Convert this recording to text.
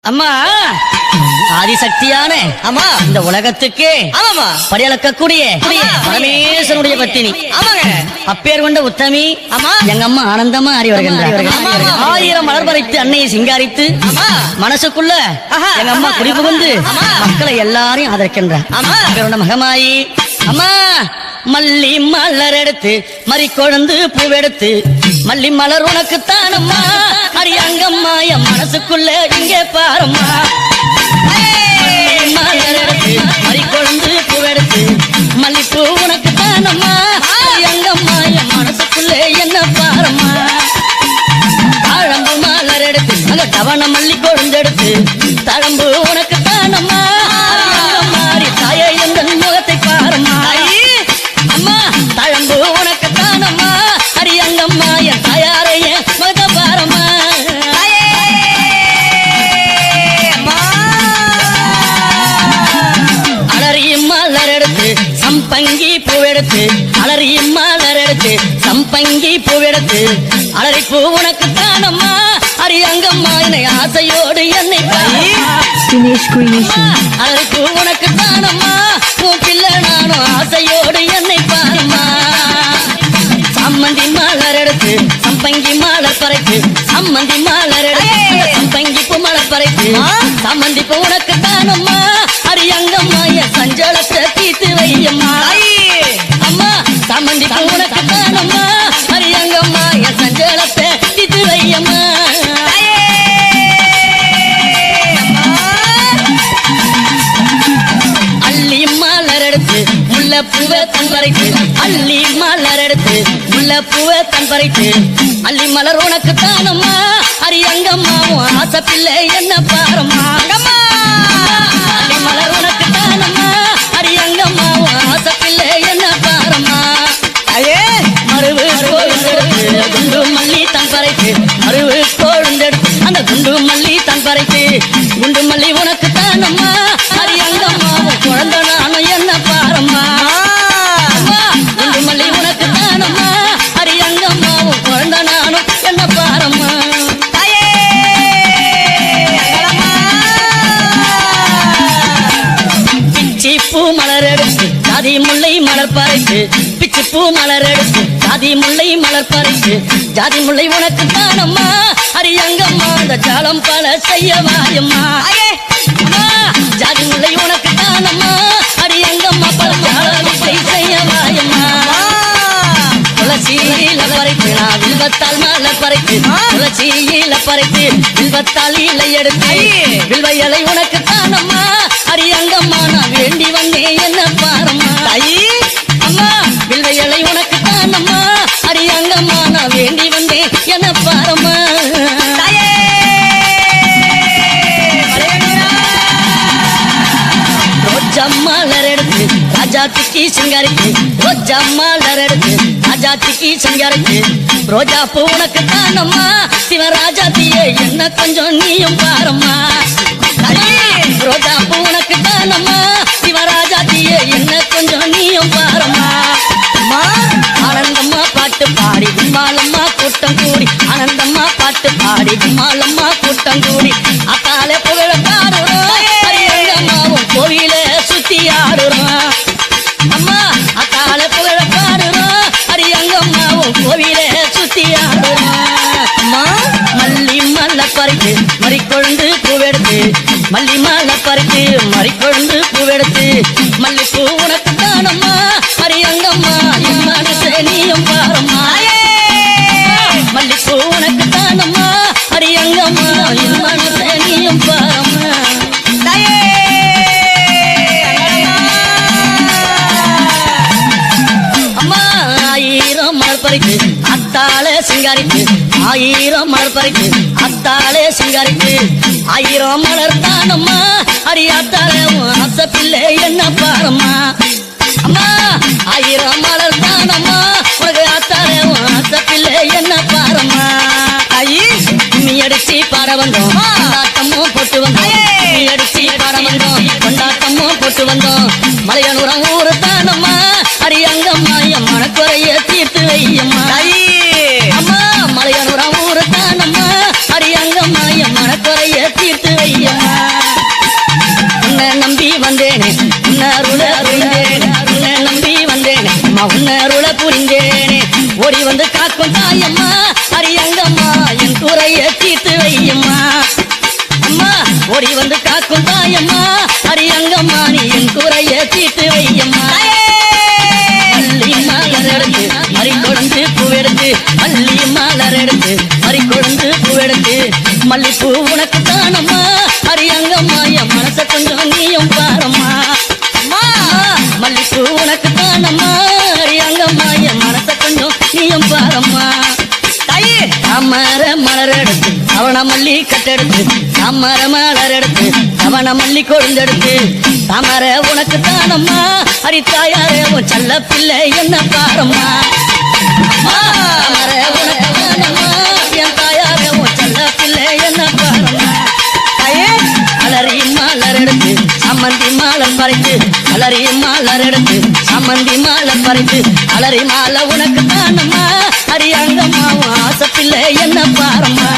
அம்மா ஆதிசக்தியான ஆமா இந்த உலகத்துக்கு ஆமாமா படியளக்கக்கூடிய பரமேஸ்வரனுடைய பத்தினி ஆமாங்க அப்பேர் கொண்ட உத்தமி ஆமா எங்க அம்மா ஆனந்தமா அறி வருகின்றார். ஆமா, ஆமா. 1000 மலர் பறித்து அன்னையை சிங்காரித்து ஆமா மனசுக்குள்ள ஆஹா. எங்க அம்மா குடிபுகுந்து ஆமா. மக்களை எல்லாரையும் ஆதரிக்கின்றார். ஆமா. அப்பேர் கொண்ட மகமாயி அம்மா மல்லி மலர் எடுத்து மறி கொழுந்து பூவெடுத்து மல்லி மலர் உனக்கு தானம்மா அரியங்கம்மா என் மனசுக்குள்ள இங்கே பாரம்மா மலர் எடுத்து மறி கொழுந்து பூவெடுத்து மல்லிப்பூ உனக்கு தானம்மா அரியங்கம்மா என் மனசுக்குள்ள என்ன பாரம்மா தாழம்பு மலர் எடுத்து அங்க தவண மல்லி கொழுந்தெடுத்து தழம்பு உனக்கு தானம்மா மாறி தாயே எந்த முகத்தை பாரம்மா அம்மா தழம்பு உனக்கு தானம்மா அரியங்கம்மா என் தாயாரைய மக பாரம்மா அலறியும் மலர் எடுத்து சம்பங்கி பூவெடுத்து அலறியும் மலர் எடுத்து சம்பங்கி பூவெடுத்து அலறி பூ உனக்கு தானம்மா அரியங்கம்மா என்னை ஆசையோடு என்னை Dinesh Creation. அலறி பூ உனக்கு தானம்மா உன் பிள்ளை நானும் ஆசையோடு என்னை பாருமா சம்மந்தி மலர் எடுத்து சம்பங்கி மலர் பறைத்து சம்மந்தி மலர் எடுத்து சம்பங்கி பூ மலர் பறைத்து சம்மந்தி பூ உனக்கு தானம்மா அரியங்கம்மா என் சஞ்சலத்தை தீர்த்து வையம்மா அம்மா சம்மந்தி பூ உனக்கு தானம்மா அரியங்கம்மா என் சஞ்சலத்தை தீர்த்து வையம்மா அள்ளி மலர் எடுத்து முல்லை பூவை தன் பறித்து அள்ளி மலர் எடுத்து முல்லை பூவை தன் பறித்து அள்ளி மலர் உனக்கு தானம்மா அரியங்கம்மா உன் ஆசை பிள்ளை என்ன பாரம்மா அள்ளி மலர் உனக்கு தானம்மா அரியங்கம்மா உன் ஆசை பிள்ளை என்ன பாரம்மா மருவு கோழுந்தெடுத்து குண்டு மல்லி தன் பறித்து மருவு கோழுந்தெடுத்து அந்த குண்டு மல்லி தன் பறித்து குண்டு மல்லி உனக்கு தானம்மா அரியங்கம்மா உன் குழந்தை நானும் என்ன பாரம்மா குண்டு மல்லி உனக்கு தானம்மா அரியங்கம்மா உன் குழந்தை நானும் என்ன பாரம்மா பிச்சி பூ மலர் எடுத்து ஜாதி முல்லை மலர் பறித்து பிச்சி பூ மலர் எடுத்து ஜாதி முல்லை மலர் பறித்து ஜாதி முல்லை உனக்கு தானம்மா அரியங்கம்மா அந்த ஜாலம் பல செய்ய வாயம்மா ஜாதி முல்லை உனக்கு தானம்மா அரியங்கம்மா பல ஜாலத்தை செய்ய வாயம்மா துளசியில பறித்து நான் வில்வத்தால் மலர் பறித்து துளசியில பறித்து வில்வத்தால் இலை எடுத்து வில்வ இலை உனக்கு தானம்மா அரியங்கம்மா நான் வேண்டி வந்தேன் என்ன பாரம்மா அம்மா வில்வ இலை உனக்கு தானம்மா அரியங்கம்மா நான் வேண்டி வந்தேன் என்ன பாரம்மா ரோஜா மலர் எடுத்து ராஜாத்திக்கு சிங்காரிக்கு ரோஜா மலர் எடுத்து ராஜாத்திக்கு சிங்காரிக்கு ரோஜா பூ உனக்கு தானம்மா சிவராஜாத்தியே என்ன கொஞ்சம் நீயும் பாரம்மா ரோஜா பூ உனக்கு தானம்மா சிவராஜாத்தியே என்ன கொஞ்சம் நீயும் பாரம்மா ஆனந்தம்மா பாட்டு பாடி கும்மாலம்மா கூட்டம் கூடி ஆனந்தம்மா பாட்டு பாடி கும்மாலம்மா கூட்டம் கூடி அத்தாலே புகழ பாடுறோம் அரியங்கம்மாவும் கோவில சுத்தி ஆடுறோம் அம்மா அத்தாலே புகழ பாடுறோம் அரியங்கம்மாவும் கோவில சுத்தி ஆடுறோம் அம்மா மல்லி மல்ல பறித்து மறிக்கொழுந்து பூவெடுத்து மல்லி மல்ல பறித்து மறிக்கொழுந்து பூவெடுத்து மல்லிப்பூ உனக்கு தானம்மா அரியங்கம்மா என் மனசே நீயும் பாரம்மா மல்லிப்பூ உனக்கு தானம்மா அரியங்கம்மா என் மனசே நீயும் பாரம்மா அம்மா 1000 மலர் பறித்து அத்தாளே சிங்காரித்து 1000 மலர் பறித்து அத்தாளே சிங்காரித்து 1000 மலர் தானம்மா அரியாத்தாளே உன் ஆசை பிள்ளை என்ன பாரம்மா அம்மா 1000 மலர் தானம்மா உனக்கு ஆத்தாளே உன் ஆசை பிள்ளை என்ன பாரம்மா கும்மி அடிச்சு பாட வந்தோம் கொண்டாட்டமும் போட்டு வந்தோம் கும்மி அடிச்சு பாட வந்தோம் கொண்டாட்டமும் போட்டு வந்தோம் மலையனூரம் ஊரு தானம்மா அரியங்கம்மா என் மனக்குறைய தீர்த்து வையம்மா அம்மா மலையனூரம் ஊரு தானம்மா அரியங்கம்மா என் மனக்குறைய தீர்த்து வையம்மா ஓடி வந்து காக்கும் தாயம்மா அரியங்கம்மா நீ என் குறைய தீட்டு வையம்மா அள்ளி மலர் எடுத்து மறி கொழுந்து பூவெடுத்து அள்ளி மலர் எடுத்து மறி கொழுந்து பூவெடுத்து மல்லிப்பூ உனக்கு தானம்மா அரியங்கம்மா என் மனச கொஞ்சம் நீயும் பாரம்மா மல்லிப்பூ உனக்கு தானம்மா அரியங்கம்மா என் மனச கொஞ்சம் நீயும் பாரம்மா தாமர மலர் எடுத்து அவன மல்லி கட்டெடுத்து தாமர மலர் எடுத்து அவன மல்லி கொழுந்தெடுத்து தாமர உனக்கு தானம்மா அரித்தாயாரே உன் செல்ல பிள்ளை என்ன பாரம்மா தாமர உனக்கு தானம்மா என் தாயாரே உன் செல்ல பிள்ளை என்ன பாரம்மா அலறி மலர் எடுத்து சம்மந்தி மாலர் பறித்து அலறி மலர் எடுத்து சம்மந்தி மாலர் பறித்து அலறி மாலை உனக்கு தானம்மா அரியங்கம்மா ஆசை பிள்ளை என்ன பாரம்மா